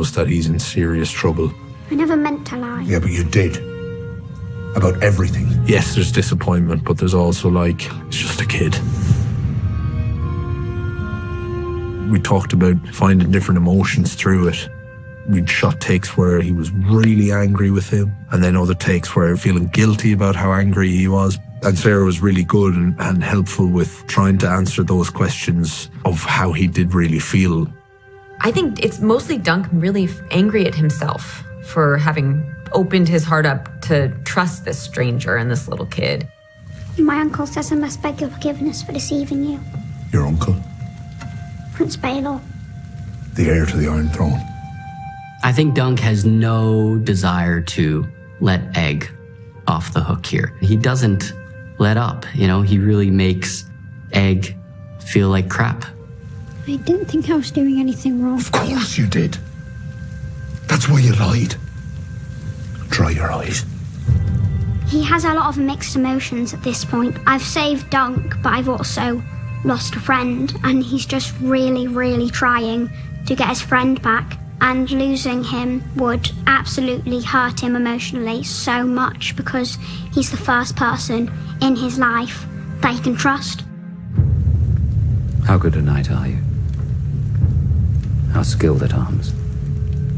knows that he's in serious trouble. I never meant to lie. Yeah, but you did. About everything. Yes, there's disappointment, but there's also like, it's just a kid. We talked about finding different emotions through it. We'd shot takes where he was really angry with him, and then other takes where feeling guilty about how angry he was. And Sarah was really good and helpful with trying to answer those questions of how he did really feel. I think it's mostly Dunk really angry at himself for having opened his heart up to trust this stranger and this little kid. My uncle says I must beg your forgiveness for deceiving you. Your uncle? Prince Baelor. The heir to the Iron Throne. I think Dunk has no desire to let Egg off the hook here. He doesn't let up, he really makes Egg feel like crap. I didn't think I was doing anything wrong. Of course you did. That's why you lied. Dry your eyes. He has a lot of mixed emotions at this point. I've saved Dunk, but I've also lost a friend, and he's just really, really trying to get his friend back. And losing him would absolutely hurt him emotionally so much because he's the first person in his life that he can trust. How good a knight are you? How skilled at arms?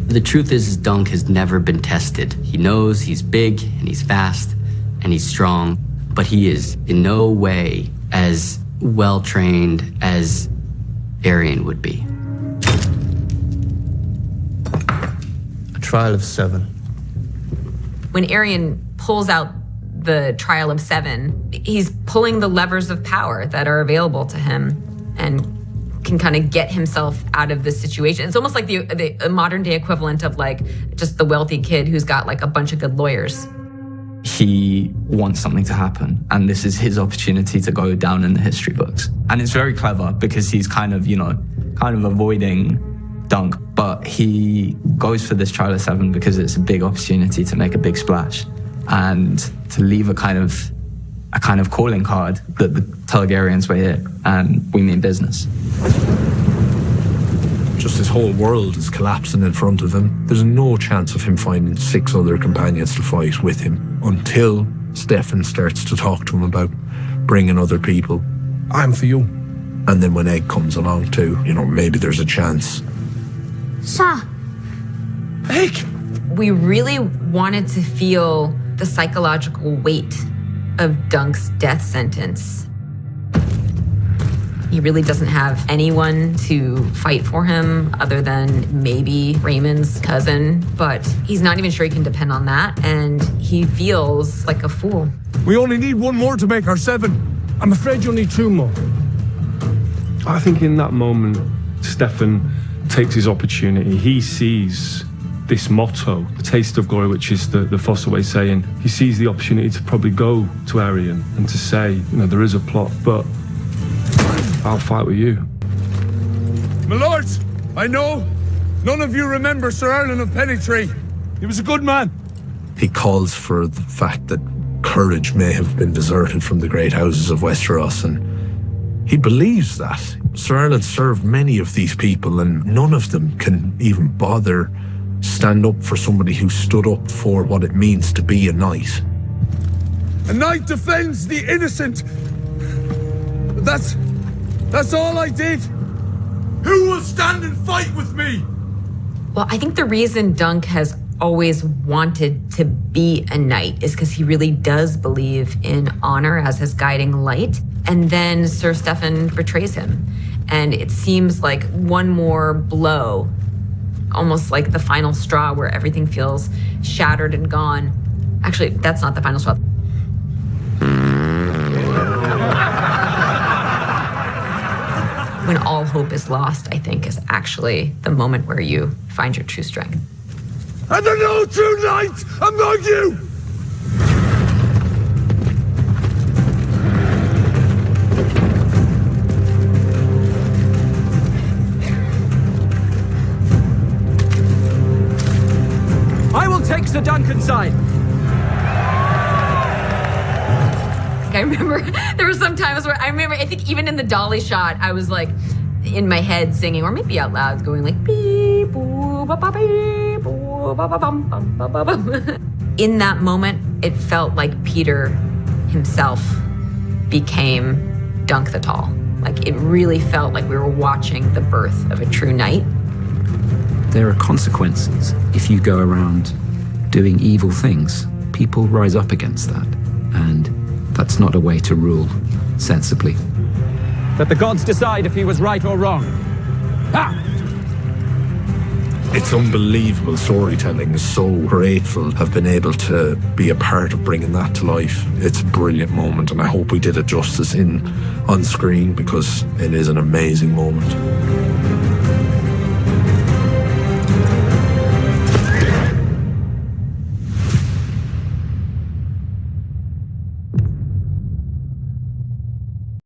The truth is Dunk has never been tested. He knows he's big and he's fast and he's strong, but he is in no way as well-trained as Arian would be. A trial of 7. When Arian pulls out the trial of 7, he's pulling the levers of power that are available to him and can kind of get himself out of this situation. It's almost like the modern day equivalent of like just the wealthy kid who's got like a bunch of good lawyers. He wants something to happen, and this is his opportunity to go down in the history books. And it's very clever because he's kind of avoiding Dunk, but he goes for this trial of 7 because it's a big opportunity to make a big splash and to leave a kind of calling card that the Targaryens were here and we mean business. Just his whole world is collapsing in front of him. There's no chance of him finding 6 other companions to fight with him until Stefan starts to talk to him about bringing other people. I'm for you. And then when Egg comes along too, maybe there's a chance. Sir. Egg! We really wanted to feel the psychological weight of Dunk's death sentence. He really doesn't have anyone to fight for him other than maybe Raymond's cousin, but he's not even sure he can depend on that, and he feels like a fool. We only need 1 more to make our 7. I'm afraid you'll need 2 more. I think in that moment, Stefan takes his opportunity. He sees this motto, the taste of glory, which is the Fossaway saying. He sees the opportunity to probably go to Arian and to say, there is a plot, but I'll fight with you. My lords, I know none of you remember Sir Erlen of Pennytree. He was a good man. He calls for the fact that courage may have been deserted from the great houses of Westeros, and he believes that. Sir Erlen served many of these people, and none of them can even bother stand up for somebody who stood up for what it means to be a knight. A knight defends the innocent. That's all I did. Who will stand and fight with me? Well, I think the reason Dunk has always wanted to be a knight is because he really does believe in honor as his guiding light. And then Sir Stefan betrays him. And it seems like one more blow, almost like the final straw where everything feels shattered and gone. Actually, that's not the final straw. When all hope is lost, I think, is actually the moment where you find your true strength. And there's no true knight among you! I will take Sir Duncan's side. I remember there were some times where I think even in the dolly shot, I was like in my head singing, or maybe out loud going like beep, In that moment, it felt like Peter himself became Dunk the Tall. Like, it really felt like we were watching the birth of a true knight. There are consequences if you go around doing evil things. People rise up against that, and that's not a way to rule sensibly. Let the gods decide if he was right or wrong. Ha! It's unbelievable storytelling. Is so grateful to have been able to be a part of bringing that to life. It's a brilliant moment, and I hope we did it justice on screen, because it is an amazing moment.